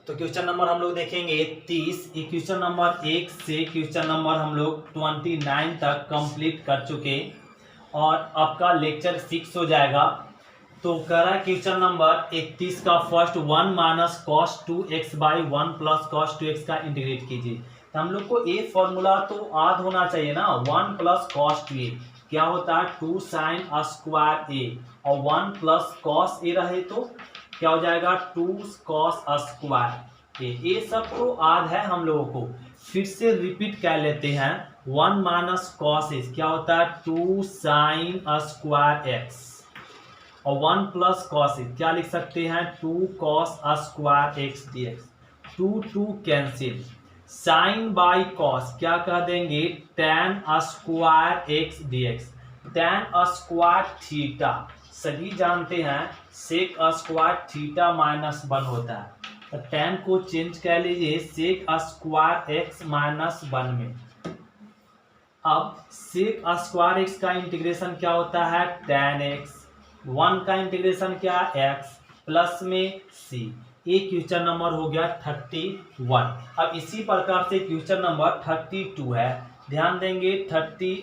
तो question number हम लोग देखेंगे 30। क्वेश्चन नंबर 1 से क्वेश्चन नंबर हम लोग 29 तक कंप्लीट कर चुके और आपका लेक्चर 6 हो जाएगा। तो कह रहा है क्वेश्चन नंबर 31 का first 1 minus cos 2x by 1 plus cos 2x का इंटीग्रेट कीजिए। तो हम लोग को ए फॉर्मूला तो याद होना चाहिए ना, 1 प्लस कॉस 2a क्या होता है 2 साइन स्क्वायर ए, और 1 प्लस कॉस ए रहे तो क्या हो जाएगा 2 कॉस स्क्वायर ए। ये सब तो याद है हम लोगों को, फिर से रिपीट कर लेते हैं। 1 माइनस कॉस एक्स क्या होता है 2 साइन स्क्वायर एक्स, और 1 प्लस कॉस एक्स क्या लिख सकते हैं 2 cos square X D X. 2 cancel, sine by cos क्या कह देंगे tan square X D X. tan square theta सभी जानते हैं सेक स्क्वायर थीटा माइनस 1 होता है, तो tan को चेंज कर लीजिए सेक स्क्वायर एक्स माइनस 1 में। अब सेक स्क्वायर एक्स का इंटीग्रेशन क्या होता है tan एक्स, 1 का इंटीग्रेशन क्या x प्लस में c। ये क्वेश्चन नंबर हो गया 31। अब इसी प्रकार से क्वेश्चन नंबर 32 है, ध्यान देंगे 32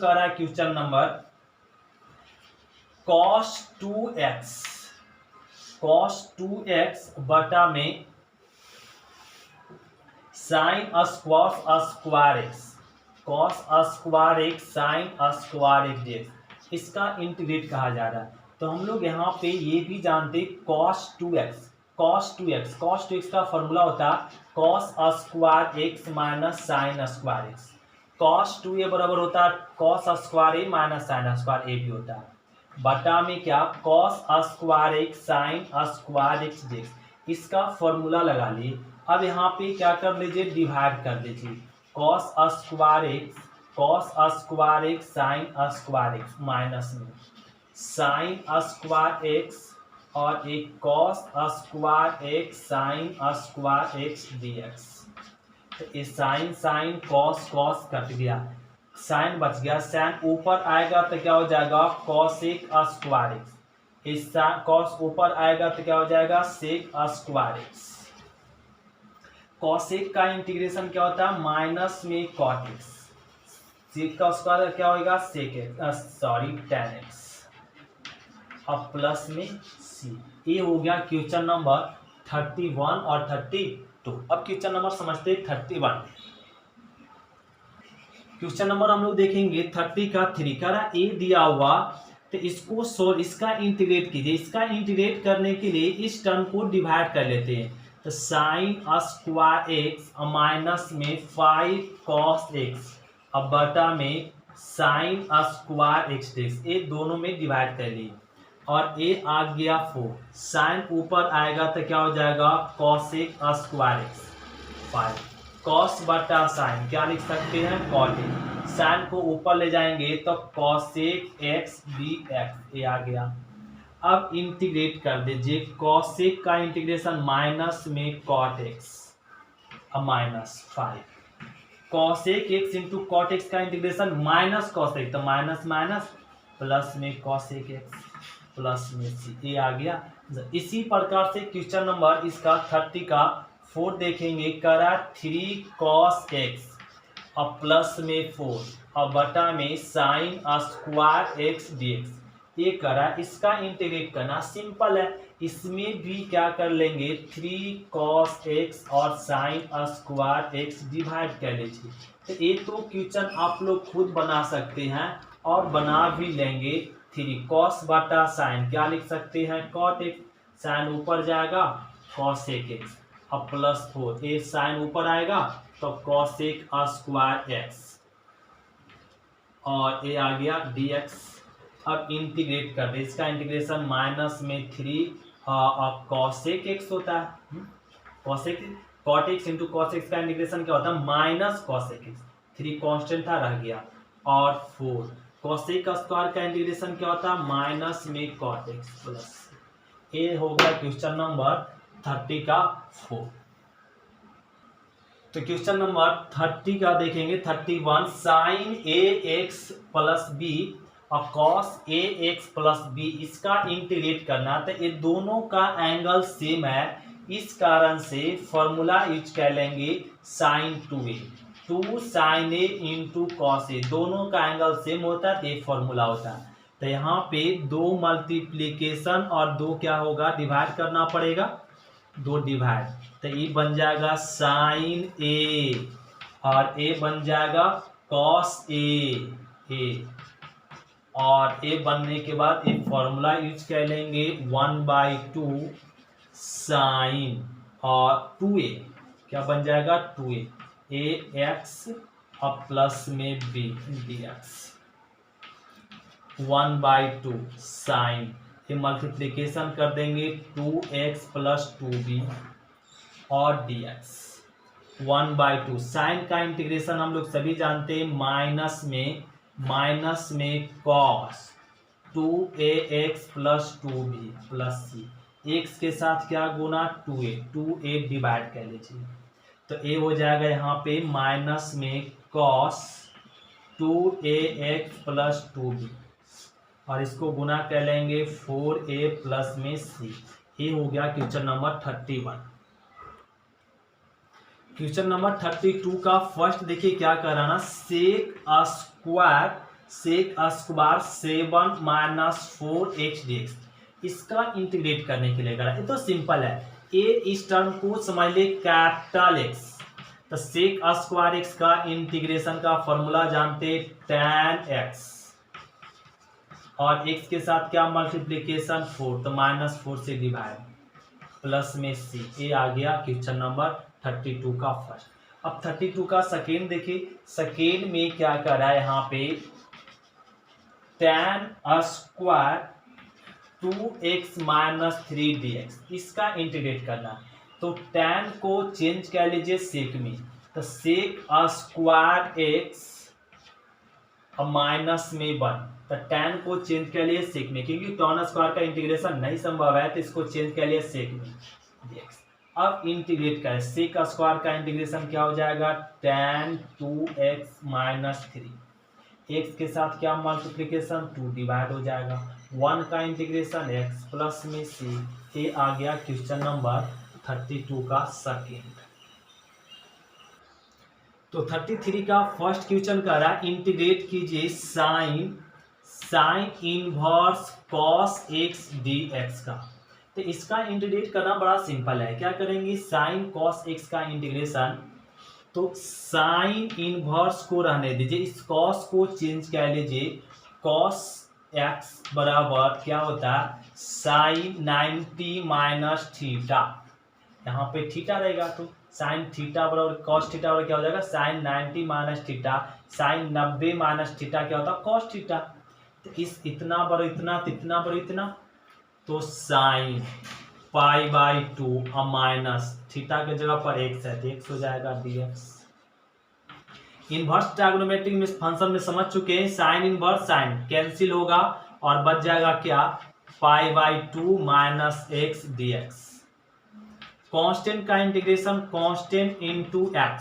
का रहा है क्वेश्चन नंबर cos 2x बटा में sine square X, cos square X sine square X D X, इसका इंटीग्रेट कहा जा रहा है। तो हम लोग यहाँ पे ये भी जानते cos 2x का फॉर्मूला होता है cos square X minus sine square X. cos 2a बराबर होता है cos square A minus sine square A भी होता है, बटा में क्या cos square X sine square X D X, इसका फॉर्मूला लगा लिए। अब यहाँ पे क्या कर लीजिए डिवाइड कर दीजिए, cos square X sine square X minus में साइन स्क्वायर एक्स और एक cos square X sine square X D X. तो ये साइन कॉस कट गया, साइन बच गया, साइन ऊपर आएगा तो क्या हो जाएगा कॉसेक स्क्वायर एक्स, इस कॉस ऊपर आएगा तो क्या हो जाएगा सेक स्क्वायर एक्स। कॉसेक का इंटीग्रेशन क्या होता है माइनस में कॉट एक्स, सेक का स्क्वायर क्या होगा सेक एक्स tan एक्स, अब प्लस में सी। ये हो गया क्वेश्चन नंबर 31 और 32। अब क्वेश्चन नंबर समझते 31। क्वेश्चन नंबर हम लोग देखेंगे 30 का 3 का ए दिया हुआ, तो इसको सोल्व, इसका इंटीग्रेट कीजिए। इसका इंटीग्रेट करने के लिए इस टर्म को डिवाइड कर लेते हैं, तो साइन स्क्वायर एक्स माइनस में 5 कॉस एक्स अब बटा में साइन स्क्वायर एक्स डीएक्स, ये दोनों में डिवाइड कर लिए और ए आ गया 4, साइन ऊपर आएगा तो क्या हो जाएगा कॉसेक स्क्वायर एक्स 5, कॉस बटा साइन क्या लिख सकते हैं कॉट एक्स, साइन को ऊपर ले जाएंगे तो कॉसेक एक्स डी एक्स, ये आ गया। अब इंटीग्रेट कर दीजिए, कॉसेक का इंटीग्रेशन माइनस में कॉट एक्स अब minus 5, cosec X into cot X का इंटीग्रेशन माइनस कॉसेक, तो माइनस माइनस प्लस में कॉसेक एक्स प्लस में सी, ये आ गया। इसी प्रकार से क्वेश्चन नंबर इसका 30 का 4 देखेंगे, करा 3 कॉस एक्स अब प्लस में 4 अब बटा में साइन स्क्वायर एक्स डीएक्स, ये करा। इसका इंटीग्रेट करना सिंपल है, इसमें भी क्या कर लेंगे 3 कॉस एक्स और साइन स्क्वायर एक्स डिवाइड कर लीजिए। तो ये तो क्वेश्चन आप लोग खुद बना सकते हैं और बना भी लेंगे। 3 कॉस बटा साइन क्या लिख सकते हैं कॉट एक्स, साइन ऊपर जाएगा कॉसेक एक्स अब प्लस 4, ये साइन ऊपर आएगा तो कॉसेक स्क्वायर एक्स और ये आ गया डीएक्स। अब इंटीग्रेट कर दे, इसका इंटीग्रेशन माइनस में 3 कॉसेक एक्स होता है, cosec cot X into cos X का इंटीग्रेशन क्या होता है माइनस कॉसेक एक्स, 3 कांस्टेंट था रह गया, और 4 कॉसेक स्क्वायर का इंटीग्रेशन क्या होता है माइनस में कॉट एक्स प्लस। ये हो गया क्वेश्चन नंबर 30 का 4। तो क्वेश्चन नंबर 30 का देखेंगे 31, साइन ए एक्स प्लस बी और cos A x plus B इसका इंटीग्रेट करना, तो ये दोनों का एंगल सेम है, इस कारण से फॉर्मूला यूज कर लेंगे sign 2a, 2 sign A into cos A, दोनों का एंगल सेम होता है तो ये फॉर्मूला होता है। तो यहाँ पे 2 मल्टीप्लीकेशन और 2 क्या होगा, डिवाइड करना पड़ेगा, 2 डिवाइड, तो ये बन जाएगा साइन ए और ए बन जाएगा कॉस ए, और ए बनने के बाद एक फॉर्मूला यूज कर लेंगे 1/2 साइन और 2a क्या बन जाएगा 2a ए एक्स और प्लस में बी डी एक्स, 1/2 साइन, ये मल्टीप्लीकेशन कर देंगे 2x प्लस 2b और dx, 1/2 साइन का इंटीग्रेशन हम लोग सभी जानते हैं, माइनस में cos 2ax plus 2b plus c, x के साथ क्या गुना 2a डिवाइड कर लीजिए, तो a हो जाएगा यहाँ पे माइनस में कॉस 2ax प्लस 2b और इसको गुना कर लेंगे 4a प्लस में c। ये हो गया क्वेश्चन नंबर 31। क्वेश्चन नंबर 32 का फर्स्ट देखिए क्या कर रहा है ना, sec square 7 minus 4x dx, इसका इंटीग्रेट करने के लिए करा। ये तो सिंपल है, ए इस टर्म को समझ ले कैपिटल एक्स, तो सेक स्क्वायर एक्स का इंटीग्रेशन का फॉर्मूला जानते tan x और x के साथ क्या मल्टीप्लीकेशन 4, तो -4 से डिवाइड प्लस में c। ये आ गया क्वेश्चन नंबर 32 का फर्स्ट। अब 32 का सेकेंड देखिए, सेकेंड में क्या कर रहा है यहाँ पे tan square 2x minus 3 dx, इसका इंटीग्रेट करना, तो tan को चेंज कर लीजिए सेक में, तो सेक स्क्वायर x और माइनस में 1, तो tan को चेंज कर लिए सेक में, क्योंकि tan स्क्वायर का इंटीग्रेशन नहीं संभव है तो इसको चेंज कर लिए सेक में dx। अब इंटीग्रेट करें, सेक स्क्वायर का इंटीग्रेशन क्या हो जाएगा tan 2x माइनस 3, x के साथ क्या मल्टीप्लीकेशन 2 डिवाइड हो जाएगा, 1 का इंटीग्रेशन x प्लस में c। ये आ गया क्वेश्चन नंबर 32 का सेकेंड। तो 33 का फर्स्ट क्वेश्चन कर रहा है, इंटीग्रेट कीजिए sine inverse cos x dx का। तो इसका इंटीग्रेट करना बड़ा सिंपल है, क्या करेंगे साइन कॉस एक्स का इंटीग्रेशन, तो साइन इनवर्स को रहने दीजिए, इस कॉस को चेंज कर लीजिए, कॉस एक्स बराबर क्या होता है साइन 90 माइनस थीटा, यहाँ पे थीटा रहेगा तो साइन थीटा बराबर कॉस थीटा बराबर क्या हो जाएगा sine 90 minus theta, sine 90 minus theta क्या होता है कॉस थीटा, तो इस इतना बड़ा इतना तो इतना बड़ा इतना, तो साइन π/2 और माइनस थीटा के जगह पर x है तो x हो जाएगा dx। इनवर्स ट्रायगोनोमेट्रिक में फंक्शन में समझ चुके हैं, साइन इनवर्स साइन कैंसिल होगा और बच जाएगा क्या π/2 माइनस x dx। कांस्टेंट का इंटीग्रेशन कांस्टेंट इंटू x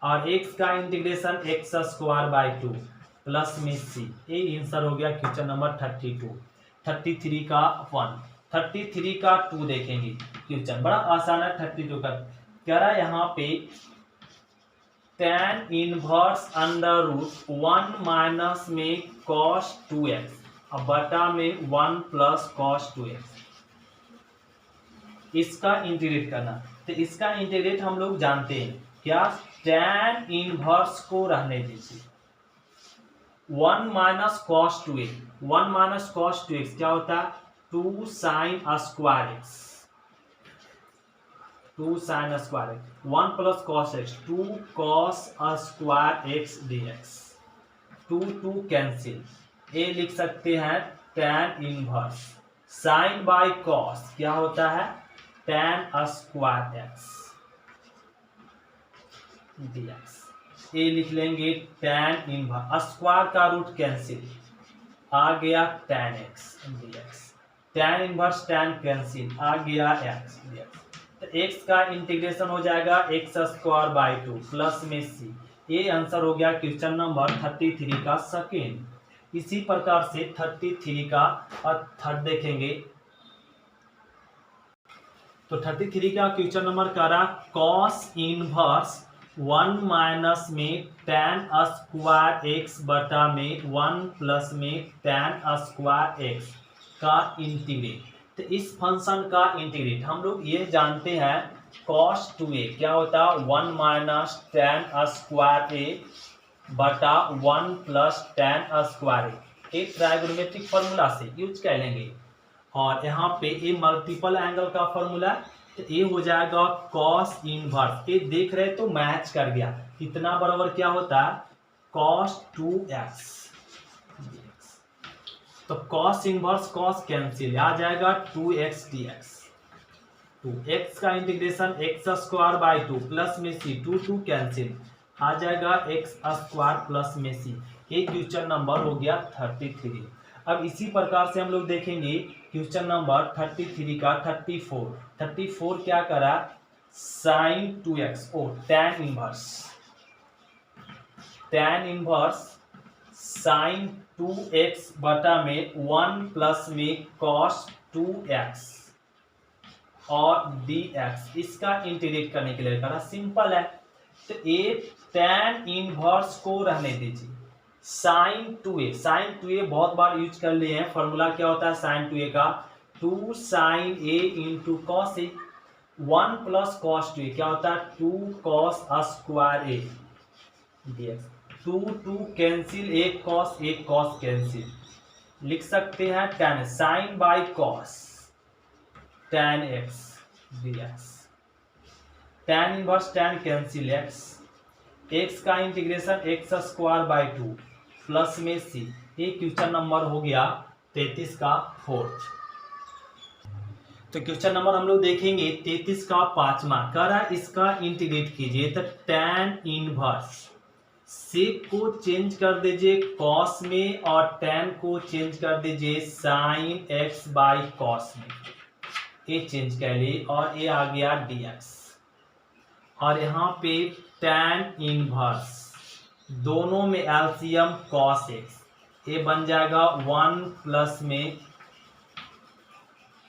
और x का इंटीग्रेशन x² 2 प्लस में c। ये आंसर हो गया क्वेश्चन नंबर 32। 33 का 1, 33 का 2 देखेंगे क्वेश्चन बड़ा आसान है। 32 का कह रहा है यहाँ पे tan inverse under root 1 minus में cos 2x और बटा में 1 प्लस cos 2x, इसका इंटीग्रेट करना, तो इसका इंटीग्रेट हम लोग जानते हैं क्या tan इनवर्स को रहने दीजिए 1 minus cos 2x, 1 minus cos 2x क्या होता है 2 sine square x, 2 sine square x, 1 plus cos x 2 cos square x dx, 2 cancel, ये लिख सकते हैं tan inverse sine by cos क्या होता है tan स्क्वायर x dx, ये लिख लेंगे tan इनवर्स, स्क्वायर का रूट कैंसिल आ गया tan x dx, tan inverse tan cancel आ गया x dx, तो x का इंटीग्रेशन हो जाएगा x² 2 प्लस में c। ये आंसर हो गया क्वेश्चन नंबर 33 का सेकेंड। इसी प्रकार से 33 का थर्ड देखेंगे तो 33 का क्वेश्चन नंबर कह रहा कॉस इनवर्स 1 माइनस में tan स्क्वायर एक्स बटा में 1 प्लस में tan स्क्वायर एक्स का इंटीग्रेट। तो इस फंक्शन का इंटीग्रेट हम लोग ये जानते हैं cos 2a क्या होता है 1 माइनस tan स्क्वायर ए बटा 1 प्लस tan स्क्वायर ए एक ट्राइगोनोमेट्रिक फॉर्मूला से यूज कर लेंगे। और यहाँ पे ये मल्टीपल एंगल का फॉर्मूला तो ये हो जाएगा cos इनवर्स। ये देख रहे तो मैच कर गया कितना बराबर क्या होता है cos 2x। तो cos इनवर्स cos कैंसिल आ जाएगा 2x dx। 2x का integration x square by 2 plus में c 2 कैंसिल आ जाएगा x स्क्वायर प्लस में c। ये क्वेश्चन नंबर हो गया 33। अब इसी प्रकार से हम लोग देखेंगे क्वेश्चन नंबर 33 का 34 क्या करा sin 2x ओ tan इनवर्स sin 2x बटा में 1 प्लस में cos 2x और dx इसका इंटीग्रेट करने के लिए करा सिंपल है। तो ये tan इनवर्स को रहने दीजिए sin 2a बहुत बार यूज कर लिए हैं। फॉर्मूला क्या होता है sin 2a का 2 sin a into cos A 1 plus cos 2a क्या होता है 2 cos स्क्वायर ए dx 2 कैंसिल एक कॉस कैंसिल लिख सकते हैं tan sin by cos tan x dx tan inverse tan cancel x का integration x square by 2 plus में c। ये क्वेश्चन नंबर हो गया 33 का फोर्थ। तो क्वेश्चन नंबर हम लोग देखेंगे 33 का पांचवा कह रहा है इसका इंटीग्रेट कीजिए। तो tan इनवर्स सेक को चेंज कर दीजिए cos में और tan को चेंज कर दीजिए sin x बाई cos में। ये चेंज कर लिए और ये आ गया dx और यहाँ पे tan इनवर्स दोनों में एलसीएम cos x ये बन जाएगा 1 प्लस में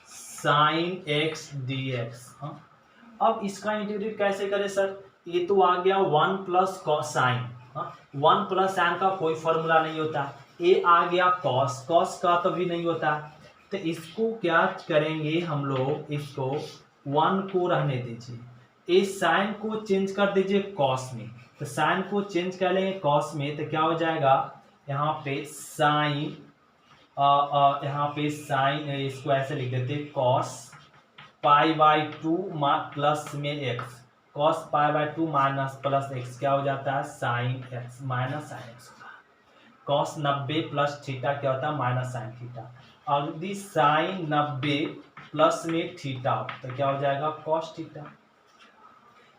sin x dx। अब इसका इंटीग्रेट कैसे करें सर ये तो आ गया 1 प्लस sin 1 प्लस sin का कोई फॉर्मूला नहीं होता। ये आ गया cos का तो भी नहीं होता। तो इसको क्या करेंगे हम लोग इसको 1 को रहने दीजिए इस साइन को चेंज कर दीजिए cos में। तो साइन को चेंज कर लेंगे cos में तो क्या हो जाएगा यहाँ पे साइन इसको ऐसे लिख देते cos पाई बाई 2 प्लस में x cos pi by 2 minus plus x क्या हो जाता है sine x minus sine x होगा। cos 90 प्लस थीटा क्या होता है माइनस साइन थीटा और यदि साइन 90 प्लस में थीटा तो क्या हो जाएगा cos थीटा।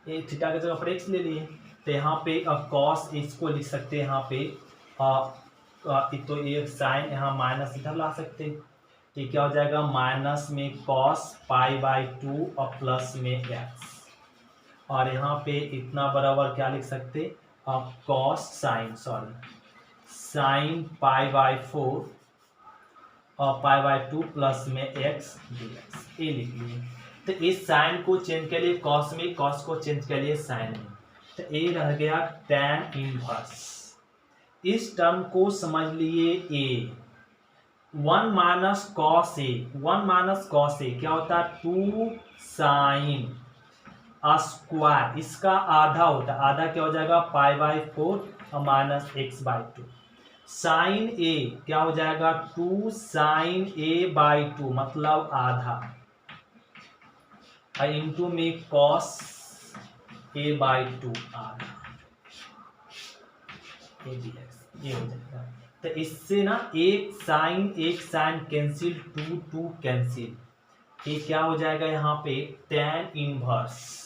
ये थीटा की जगह पर x ले लिए तो यहाँ पे cos इसको लिख सकते हैं यहाँ पे तो ये साइन यहाँ माइनस इधर ला सकते हैं तो क्या हो जाएगा माइनस में cos पाई बाई 2 और प्लस में x और यहाँ पे इतना बराबर क्या लिख सकते cos साइन पाई बाई 4 और पाई बाई 2 प्लस में x dx ये लिख लिए। तो इस साइन को चेंज के लिए cos में cos को चेंज के लिए साइन में तो ये रह गया tan इनवर्स। इस टर्म को समझ लिए a 1 माइनस कॉस ए क्या होता है 2 साइन स्क्वायर इसका आधा होता है आधा क्या हो जाएगा पाई बाई 4 और माइनस एक्स बाई 2 साइन ए क्या हो जाएगा 2 साइन ए बाई 2 मतलब आधा इंटू में कॉस ए बाई 2 आधा ये हो जाएगा। तो इससे ना एक साइन कैंसिल 2 कैंसिल ये क्या हो जाएगा यहाँ पे tan inverse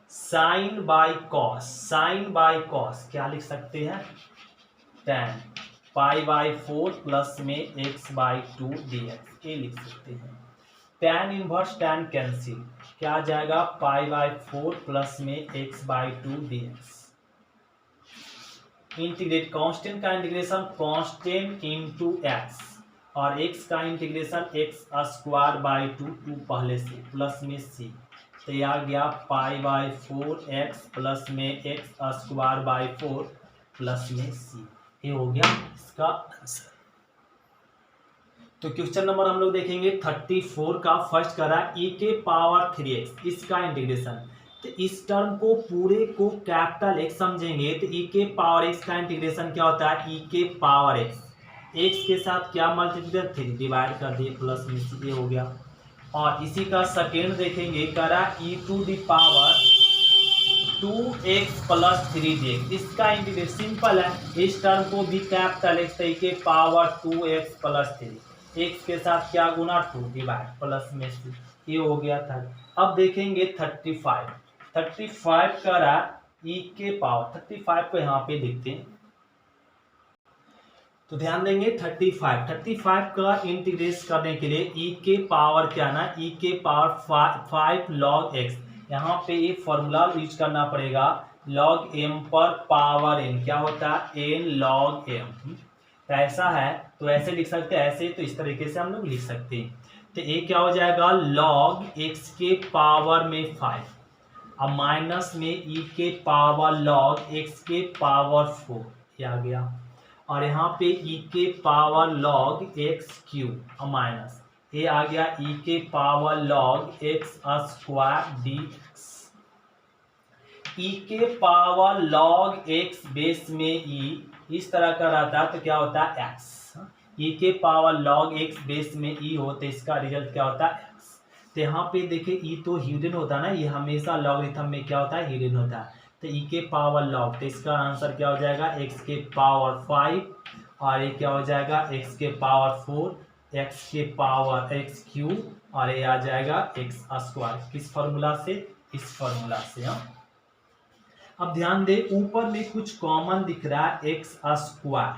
sine by cos क्या लिख सकते हैं tan पाई बाई 4 प्लस में x बाई 2 dx ये लिख सकते हैं। tan इनवर्स tan कैंसिल क्या आ जाएगा पाई बाई 4 प्लस में x by 2 dx integrate constant का इंटीग्रेशन कांस्टेंट इंटू एक्स और एक्स का इंटीग्रेशन एक्स स्क्वायर बाई 2 पहले से प्लस में सी, तो ये आ गया पाई बाई 4 एक्स प्लस में एक्स स्क्वायर बाई 4 प्लस में सी। ये हो गया इसका आंसर। तो क्वेश्चन नंबर हम लोग देखेंगे 34 का। फर्स्ट करा e के पावर 3x, इसका इंटीग्रेशन। तो इस टर्म को पूरे को कैपिटल एक्स समझेंगे तो e के पावर x का इंटीग्रेशन क्या होता है, e के पावर x, x के साथ क्या मल्टीप्लाई 3 डिवाइड कर दिए प्लस में सी, ये हो गया। और इसी का सेकेंड देखेंगे करा e to the power 2x plus 3dx, इसका इंटीग्रेशन सिंपल है, इस टर्म को भी कैपिटल एक्स e के पावर 2x प्लस 3, x के साथ क्या गुना 2 डिवाइड प्लस में सी, ये हो गया था। अब देखेंगे 35 करा e के पावर, 35 को यहाँ पे देखते हैं तो ध्यान देंगे 35 का इंटीग्रेट करने के लिए e के पावर क्या ना, e के पावर 5 log x, यहाँ पे ये फॉर्मूला यूज करना पड़ेगा log m पर पावर n, क्या होता है n log m। तो ऐसा है तो ऐसे लिख सकते हैं, ऐसे तो इस तरीके से हम लोग लिख सकते हैं। तो ये क्या हो जाएगा log x के पावर में 5, अब माइनस में e के पावर log x के पावर 4, ये आ गया। और यहाँ पे e के पावर log x क्यूब और माइनस ये आ गया e के power log x square dx, e के पावर log x बेस में e इस तरह का रहता है तो क्या होता है x, e के पावर log x बेस में e होते इसका रिजल्ट क्या होता है x। तो यहाँ पे देखिए e तो हिडन होता है ना, ये हमेशा लॉगरिथम में क्या होता है हिडन होता है, तो e के पावर log, तो इसका आंसर क्या हो जाएगा x के पावर 5 और ये क्या हो जाएगा x के पावर 4, x के पावर x क्यूब और ये आ जाएगा x स्क्वायर। किस फॉर्मूला से, इस फॉर्मूला से। अब ध्यान दे ऊपर में कुछ कॉमन दिख रहा है x स्क्वायर,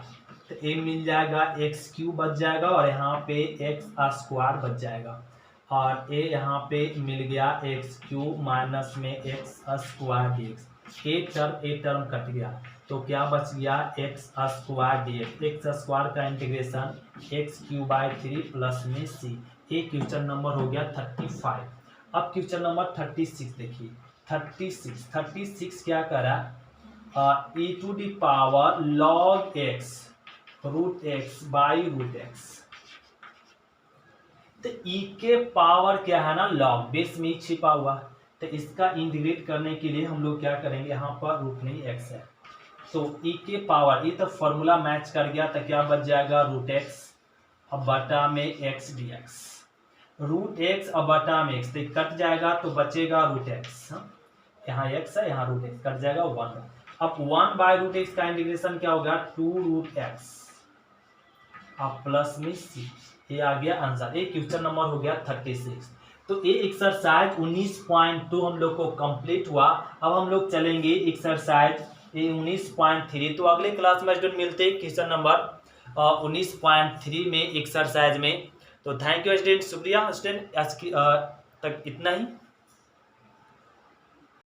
तो ये मिल जाएगा x क्यूब बच जाएगा और यहाँ पे x स्क्वायर बच जाएगा और ये यहाँ पे मिल गया x क्यूब माइनस में x स्क्वायर dx, एक टर्म कट गया तो क्या बच गया x square dx, x square का integration x cube by 3 plus में c। ये क्वेश्चन नंबर हो गया 35। अब क्वेश्चन नंबर 36 देखिए। 36 क्या करा, e to the power log x root x by root x, तो e के पावर क्या है ना log, बेस में छिपा हुआ, तो इसका इंटीग्रेट करने के लिए हम लोग क्या करेंगे, यहाँ पर रूट नहीं x है तो e के पावर, ये तो फॉर्मूला मैच कर गया तो क्या बच जाएगा रूट x अब बटा में x dx, रूट x अब बटा में x, तो कट जाएगा तो बचेगा रूट x, यहाँ x है यहाँ रूट x कट जाएगा 1। अब 1 बाय रूट x का इंटीग्रेशन क्या होगा 2 रूट x अब प्लस में c, ये आ गया आंसर। ये क्वेश्चन नंबर हो गया 36। तो ये एक्सरसाइज 19.2 हम लोग को कंप्लीट हुआ। अब हम लोग चलेंगे एक्सरसाइज 19.3। तो अगले क्लास में स्टूडेंट मिलते हैं क्वेश्चन नंबर 19.3 में एक्सरसाइज में। तो थैंक यू स्टूडेंट, शुक्रिया स्टूडेंट, आज की तक इतना ही।